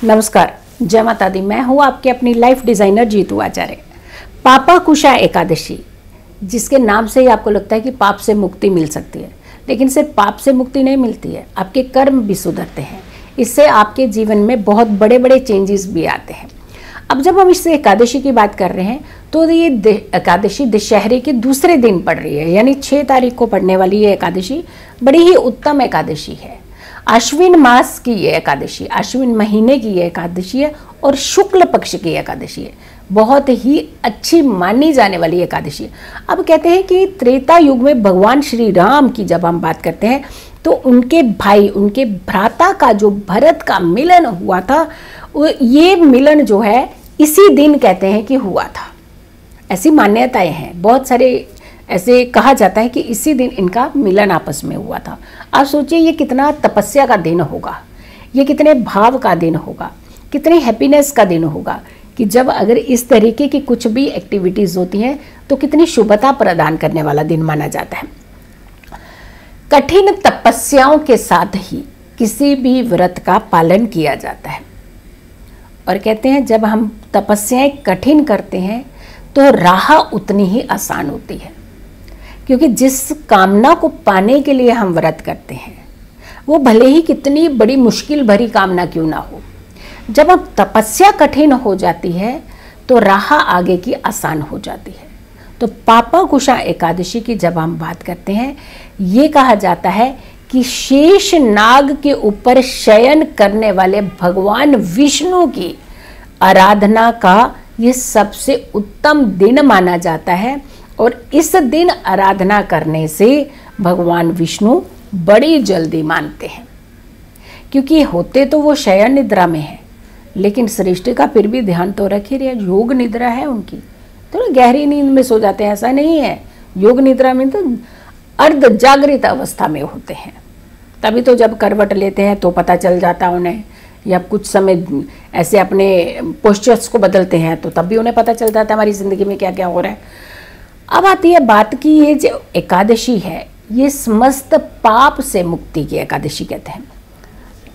नमस्कार, जय माता दी। मैं हूँ आपके अपनी लाइफ डिज़ाइनर जीतू आचार्य। पापाकुशा एकादशी, जिसके नाम से ही आपको लगता है कि पाप से मुक्ति मिल सकती है, लेकिन सिर्फ पाप से मुक्ति नहीं मिलती है, आपके कर्म भी सुधरते हैं। इससे आपके जीवन में बहुत बड़े बड़े चेंजेस भी आते हैं। अब जब हम इस एकादशी की बात कर रहे हैं तो ये एकादशी दशहरे के दूसरे दिन पड़ रही है, यानी 6 तारीख को पड़ने वाली ये एकादशी बड़ी ही उत्तम एकादशी है। आश्विन मास की ये एकादशी, आश्विन महीने की ये एकादशी है और शुक्ल पक्ष की एकादशी है। बहुत ही अच्छी मानी जाने वाली एकादशी है। अब कहते हैं कि त्रेता युग में भगवान श्री राम की जब हम बात करते हैं तो उनके भाई, उनके भ्राता का जो भरत का मिलन हुआ था, ये मिलन जो है इसी दिन कहते हैं कि हुआ था। ऐसी मान्यताएं हैं, बहुत सारे ऐसे कहा जाता है कि इसी दिन इनका मिलन आपस में हुआ था। आप सोचिए ये कितना तपस्या का दिन होगा, ये कितने भाव का दिन होगा, कितनी हैप्पीनेस का दिन होगा कि जब अगर इस तरीके की कुछ भी एक्टिविटीज़ होती हैं तो कितनी शुभता प्रदान करने वाला दिन माना जाता है। कठिन तपस्याओं के साथ ही किसी भी व्रत का पालन किया जाता है और कहते हैं जब हम तपस्याएं कठिन करते हैं तो राह उतनी ही आसान होती है, क्योंकि जिस कामना को पाने के लिए हम व्रत करते हैं वो भले ही कितनी बड़ी मुश्किल भरी कामना क्यों ना हो, जब अब तपस्या कठिन हो जाती है तो राह आगे की आसान हो जाती है। तो पापाकुशा एकादशी की जब हम बात करते हैं, ये कहा जाता है कि शेष नाग के ऊपर शयन करने वाले भगवान विष्णु की आराधना का ये सबसे उत्तम दिन माना जाता है और इस दिन आराधना करने से भगवान विष्णु बड़ी जल्दी मानते हैं, क्योंकि होते तो वो शयन निद्रा में है, लेकिन सृष्टि का फिर भी ध्यान तो रख ही रहे। योग निद्रा है उनकी, तो गहरी नींद में सो जाते हैं, ऐसा नहीं है। योग निद्रा में तो अर्ध जागृत अवस्था में होते हैं, तभी तो जब करवट लेते हैं तो पता चल जाता उन्हें, या कुछ समय ऐसे अपने पोस्चर्स को बदलते हैं तो तब भी उन्हें पता चल जाता है हमारी ज़िंदगी में क्या क्या हो रहा है। अब आती है बात की, ये जो एकादशी है ये समस्त पाप से मुक्ति की एकादशी कहते हैं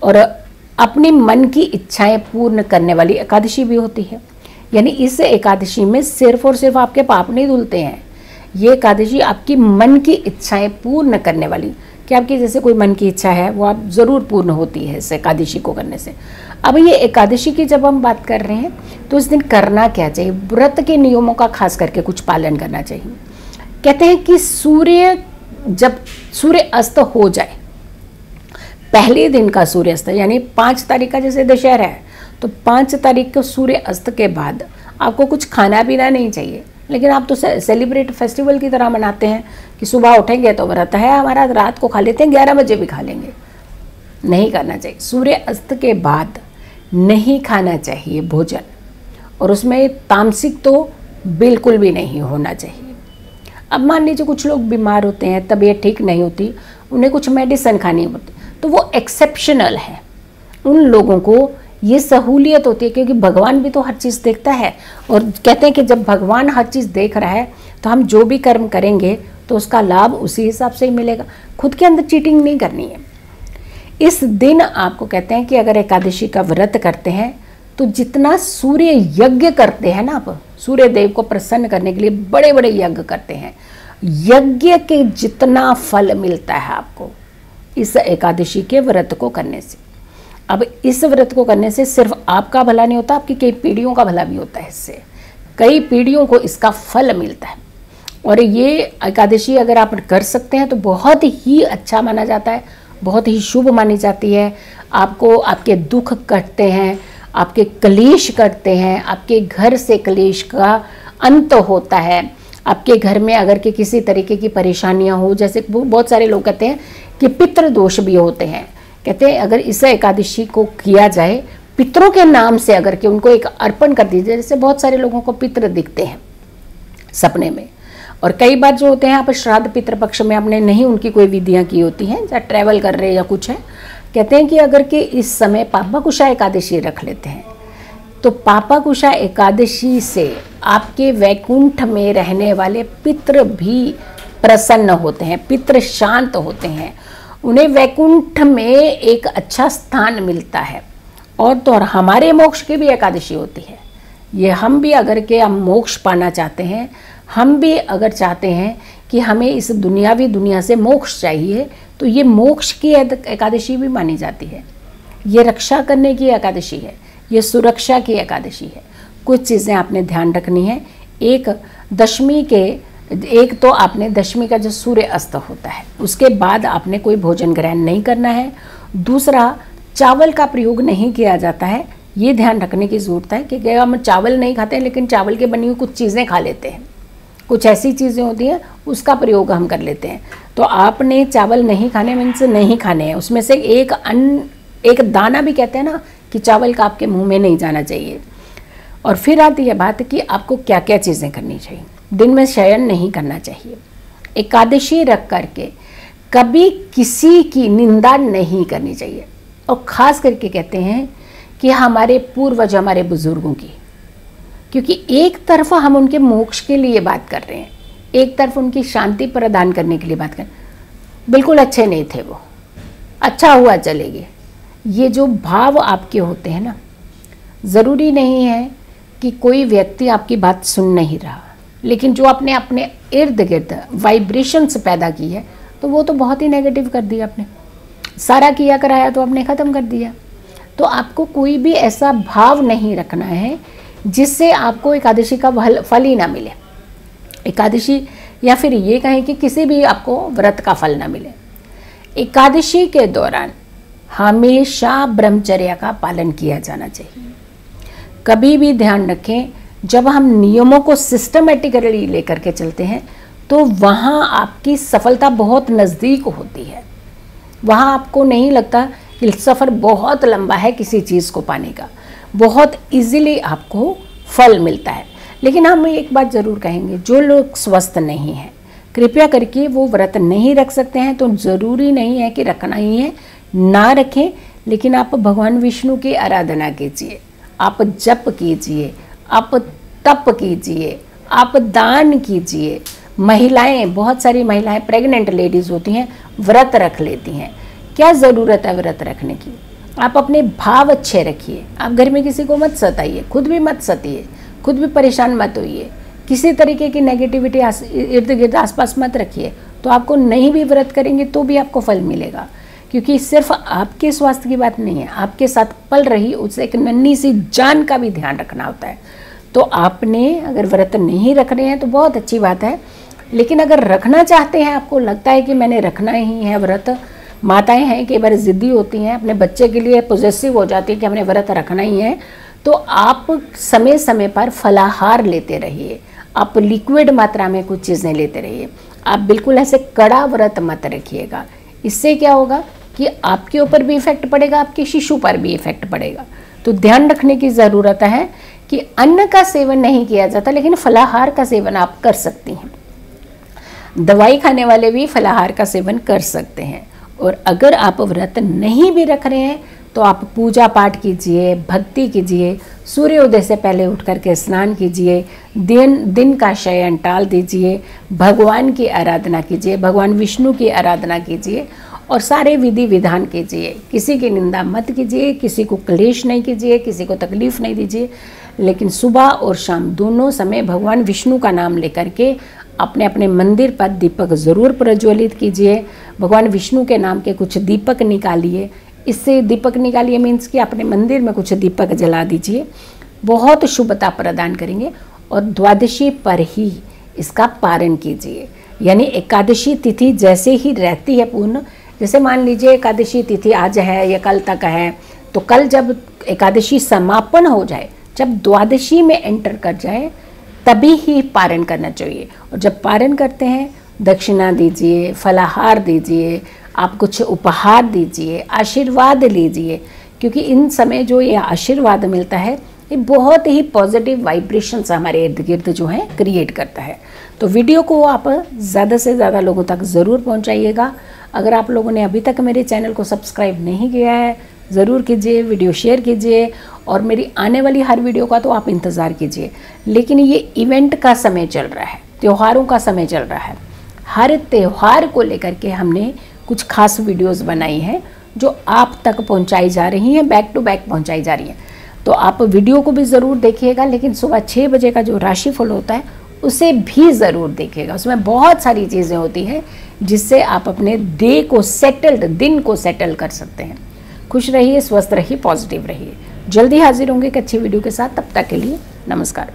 और अपनी मन की इच्छाएं पूर्ण करने वाली एकादशी भी होती है। यानी इस एकादशी में सिर्फ और सिर्फ आपके पाप नहीं धुलते हैं, ये एकादशी आपकी मन की इच्छाएं पूर्ण करने वाली, कि आपकी जैसे कोई मन की इच्छा है वो आप ज़रूर पूर्ण होती है इस एकादशी को करने से। अब ये एकादशी की जब हम बात कर रहे हैं तो इस दिन करना क्या चाहिए, व्रत के नियमों का खास करके कुछ पालन करना चाहिए। कहते हैं कि जब सूर्य अस्त हो जाए, पहले दिन का सूर्य अस्त यानी 5 तारीख का जैसे दशहरा है तो 5 तारीख को सूर्य अस्त के बाद आपको कुछ खाना पीना नहीं चाहिए, लेकिन आप तो सेलिब्रेट फेस्टिवल की तरह मनाते हैं कि सुबह उठेंगे तो व्रत है हमारा, रात को खा लेते हैं, 11 बजे भी खा लेंगे। नहीं करना चाहिए। सूर्य अस्त के बाद नहीं खाना चाहिए भोजन, और उसमें तामसिक तो बिल्कुल भी नहीं होना चाहिए। अब मान लीजिए कुछ लोग बीमार होते हैं, तबीयत ठीक नहीं होती, उन्हें कुछ मेडिसिन खानी होती तो वो एक्सेप्शनल है, उन लोगों को ये सहूलियत होती है, क्योंकि भगवान भी तो हर चीज़ देखता है और कहते हैं कि जब भगवान हर चीज़ देख रहा है तो हम जो भी कर्म करेंगे तो उसका लाभ उसी हिसाब से ही मिलेगा। खुद के अंदर चीटिंग नहीं करनी है। इस दिन आपको कहते हैं कि अगर एकादशी का व्रत करते हैं तो जितना सूर्य यज्ञ करते हैं ना, आप सूर्य देव को प्रसन्न करने के लिए बड़े बड़े यज्ञ करते हैं, यज्ञ के जितना फल मिलता है आपको इस एकादशी के व्रत को करने से। अब इस व्रत को करने से सिर्फ आपका भला नहीं होता, आपकी कई पीढ़ियों का भला भी होता है। इससे कई पीढ़ियों को इसका फल मिलता है और ये एकादशी अगर आप कर सकते हैं तो बहुत ही अच्छा माना जाता है, बहुत ही शुभ मानी जाती है। आपको आपके दुख कटते हैं, आपके कलेश कटते हैं, आपके घर से कलेश का अंत होता है। आपके घर में अगर के किसी तरीके की परेशानियां हो, जैसे बहुत सारे लोग कहते हैं कि पितृ दोष भी होते हैं, कहते हैं अगर इस एकादशी को किया जाए पितरों के नाम से, अगर कि उनको एक अर्पण कर दीजिए, जैसे बहुत सारे लोगों को पितृ दिखते हैं सपने में, और कई बार जो होते हैं आप श्राद्ध पितृपक्ष में आपने नहीं उनकी कोई विधियां की होती हैं, या ट्रैवल कर रहे या कुछ है, कहते हैं कि अगर कि इस समय पापाकुशा एकादशी रख लेते हैं तो पापाकुशा एकादशी से आपके वैकुंठ में रहने वाले पितृ भी प्रसन्न होते हैं, पितृ शांत होते हैं, उन्हें वैकुंठ में एक अच्छा स्थान मिलता है और तो और हमारे मोक्ष की भी एकादशी होती है। ये हम भी अगर के हम मोक्ष पाना चाहते हैं, हम भी अगर चाहते हैं कि हमें इस दुनियावी दुनिया से मोक्ष चाहिए, तो ये मोक्ष की एकादशी भी मानी जाती है। ये रक्षा करने की एकादशी है, ये सुरक्षा की एकादशी है। कुछ चीज़ें आपने ध्यान रखनी है। एक तो आपने दशमी का जो सूर्य अस्त होता है उसके बाद आपने कोई भोजन ग्रहण नहीं करना है। दूसरा, चावल का प्रयोग नहीं किया जाता है। ये ध्यान रखने की ज़रूरत है कि हम चावल नहीं खाते हैं लेकिन चावल के बनी हुई कुछ चीज़ें खा लेते हैं, कुछ ऐसी चीज़ें होती हैं उसका प्रयोग हम कर लेते हैं। तो आपने चावल नहीं खाने मीन्स नहीं खाने हैं। उसमें से एक दाना भी कहते हैं ना कि चावल का आपके मुंह में नहीं जाना चाहिए। और फिर आती है बात कि आपको क्या क्या चीज़ें करनी चाहिए। दिन में शयन नहीं करना चाहिए। एकादशी रख करके कभी किसी की निंदा नहीं करनी चाहिए। और ख़ास करके कहते हैं कि हमारे पूर्वज, हमारे बुजुर्गों की, क्योंकि एक तरफ हम उनके मोक्ष के लिए बात कर रहे हैं, एक तरफ उनकी शांति प्रदान करने के लिए बात कर, बिल्कुल अच्छे नहीं थे वो, अच्छा हुआ चले गए। ये जो भाव आपके होते हैं ना, ज़रूरी नहीं है कि कोई व्यक्ति आपकी बात सुन नहीं रहा, लेकिन जो आपने अपने इर्द गिर्द वाइब्रेशंस पैदा की है तो वो तो बहुत ही नेगेटिव कर दिया आपने। सारा किया कराया तो आपने ख़त्म कर दिया। तो आपको कोई भी ऐसा भाव नहीं रखना है जिससे आपको एकादशी का फल ही ना मिले, एकादशी या फिर ये कहें कि किसी भी आपको व्रत का फल ना मिले। एकादशी के दौरान हमेशा ब्रह्मचर्य का पालन किया जाना चाहिए। कभी भी ध्यान रखें, जब हम नियमों को सिस्टमेटिकली लेकर के चलते हैं तो वहाँ आपकी सफलता बहुत नज़दीक होती है। वहाँ आपको नहीं लगता कि सफ़र बहुत लंबा है किसी चीज़ को पाने का, बहुत इजीली आपको फल मिलता है। लेकिन हम एक बात ज़रूर कहेंगे, जो लोग स्वस्थ नहीं हैं कृपया करके वो व्रत नहीं रख सकते हैं तो ज़रूरी नहीं है कि रखना ही है, ना रखें। लेकिन आप भगवान विष्णु की आराधना कीजिए, आप जप कीजिए, आप तप कीजिए, आप दान कीजिए। महिलाएं, बहुत सारी महिलाएं प्रेग्नेंट लेडीज़ होती हैं, व्रत रख लेती हैं। क्या ज़रूरत है व्रत रखने की? आप अपने भाव अच्छे रखिए, आप घर में किसी को मत सताइए, खुद भी मत सताइए, खुद भी परेशान मत होइए, किसी तरीके की नेगेटिविटी इर्द गिर्द आसपास मत रखिए। तो आपको नहीं भी व्रत करेंगे तो भी आपको फल मिलेगा, क्योंकि सिर्फ आपके स्वास्थ्य की बात नहीं है, आपके साथ पल रही उस एक नन्ही सी जान का भी ध्यान रखना होता है। तो आपने अगर व्रत नहीं रख रहे हैं तो बहुत अच्छी बात है, लेकिन अगर रखना चाहते हैं, आपको लगता है कि मैंने रखना ही है व्रत, माताएं हैं कई बार ज़िद्दी होती हैं, अपने बच्चे के लिए पॉजेसिव हो जाती है कि हमने व्रत रखना ही है, तो आप समय समय पर फलाहार लेते रहिए, आप लिक्विड मात्रा में कुछ चीज़ें लेते रहिए। आप बिल्कुल ऐसे कड़ा व्रत मत रखिएगा। इससे क्या होगा कि आपके ऊपर भी इफेक्ट पड़ेगा, आपके शिशु पर भी इफेक्ट पड़ेगा। तो ध्यान रखने की ज़रूरत है कि अन्न का सेवन नहीं किया जाता, लेकिन फलाहार का सेवन आप कर सकती हैं। दवाई खाने वाले भी फलाहार का सेवन कर सकते हैं। और अगर आप व्रत नहीं भी रख रहे हैं तो आप पूजा पाठ कीजिए, भक्ति कीजिए, सूर्योदय से पहले उठ करके स्नान कीजिए, दिन का शयन टाल दीजिए, भगवान की आराधना कीजिए, भगवान विष्णु की आराधना कीजिए और सारे विधि विधान कीजिए। किसी की निंदा मत कीजिए, किसी को क्लेश नहीं कीजिए, किसी को तकलीफ नहीं दीजिए, लेकिन सुबह और शाम दोनों समय भगवान विष्णु का नाम लेकर के अपने अपने मंदिर पर दीपक ज़रूर प्रज्वलित कीजिए। भगवान विष्णु के नाम के कुछ दीपक निकालिए, इससे दीपक निकालिए मीन्स कि अपने मंदिर में कुछ दीपक जला दीजिए, बहुत शुभता प्रदान करेंगे। और द्वादशी पर ही इसका पारण कीजिए, यानी एकादशी तिथि जैसे ही रहती है पूर्ण, जैसे मान लीजिए एकादशी तिथि आज है या कल तक है, तो कल जब एकादशी समापन हो जाए, जब द्वादशी में एंटर कर जाए तभी ही पारण करना चाहिए। और जब पारण करते हैं दक्षिणा दीजिए, फलाहार दीजिए, आप कुछ उपहार दीजिए, आशीर्वाद लीजिए, क्योंकि इन समय जो ये आशीर्वाद मिलता है ये बहुत ही पॉजिटिव वाइब्रेशंस हमारे इर्द गिर्द जो है क्रिएट करता है। तो वीडियो को आप ज़्यादा से ज़्यादा लोगों तक ज़रूर पहुंचाइएगा। अगर आप लोगों ने अभी तक मेरे चैनल को सब्सक्राइब नहीं किया है ज़रूर कीजिए, वीडियो शेयर कीजिए और मेरी आने वाली हर वीडियो का तो आप इंतज़ार कीजिए। लेकिन ये इवेंट का समय चल रहा है, त्योहारों का समय चल रहा है, हर त्यौहार को लेकर के हमने कुछ खास वीडियोस बनाई हैं, जो आप तक पहुंचाई जा रही हैं, बैक टू बैक पहुंचाई जा रही हैं। तो आप वीडियो को भी ज़रूर देखिएगा, लेकिन सुबह 6 बजे का जो राशिफल होता है उसे भी ज़रूर देखिएगा। उसमें बहुत सारी चीज़ें होती हैं जिससे आप अपने डे को सेटल्ड, दिन को सेटल कर सकते हैं। खुश रहिए, स्वस्थ रहिए, पॉजिटिव रहिए। जल्दी हाजिर होंगे एक अच्छी वीडियो के साथ। तब तक के लिए नमस्कार।